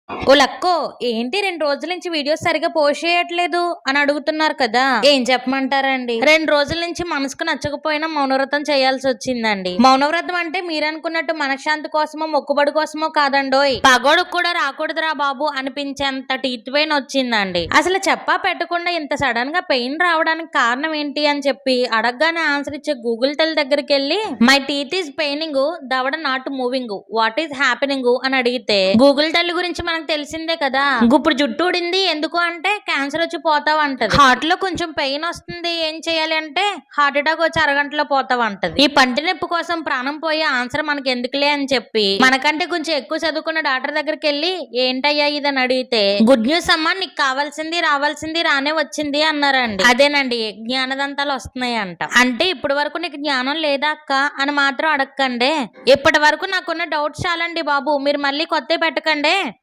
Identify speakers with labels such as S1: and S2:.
S1: ఓ లక్కో, ఏంటి 2 రోజుల నుంచి వీడియోస్ సరిగా పోస్ట్ చేయట్లేదు అని అడుగుతున్నారు కదా. ఏం చెప్పమంటారండి, 2 రోజుల నుంచి మనసుకు నచ్చకపోయినా మౌనవ్రతం చేయాల్సి వచ్చిందండి. మౌనవ్రతం అంటే మీరనుకున్నట్టు మనశ్శాంతి కోసమో మొక్కుబడి కోసమో కాదండోయ్. పగోడుకు కూడా రాకూడదురా బాబు అనిపించేంత టీత్ పెయిన్ వచ్చిందండి. అసలు చెప్పా పెట్టకుండా ఇంత సడన్ గా పెయిన్ రావడానికి కారణం ఏంటి అని చెప్పి అడగగానే ఆన్సర్ ఇచ్చే గూగుల్ తల్లి దగ్గరికి వెళ్ళి మై టీత్ ఈస్ పెయినింగ్, దవడ not moving, what is happening అని అడిగితే గూగుల్ తల్లి గురించి మనకు తెలిసిందే కదా. ఇప్పుడు జుట్టు ఊడింది ఎందుకు అంటే క్యాన్సర్ వచ్చి పోతావు అంటది. హార్ట్ లో కొంచెం పెయిన్ వస్తుంది ఏం చేయాలి అంటే హార్ట్ అటాక్ వచ్చి అరగంటలో పోతావు అంటది. ఈ పంటి నొప్పి కోసం ప్రాణం పోయే ఆన్సర్ మనకి ఎందుకులే అని చెప్పి మనకంటే కొంచెం ఎక్కువ చదువుకున్న డాక్టర్ దగ్గరికి వెళ్ళి ఏంటయ్యా ఇదని అడిగితే గుడ్ న్యూస్ అమ్మా, నీకు కావాల్సింది రావాల్సింది రానే వచ్చింది అన్నారండి. అదేనండి, జ్ఞానదంతాలు వస్తున్నాయి అంట. అంటే ఇప్పటి వరకు నీకు జ్ఞానం లేదా అక్క అని మాత్రం అడగకండి. ఇప్పటి వరకు నాకున్న డౌట్స్ చాలండి బాబు, మీరు మళ్ళీ కొత్త పెట్టకండి.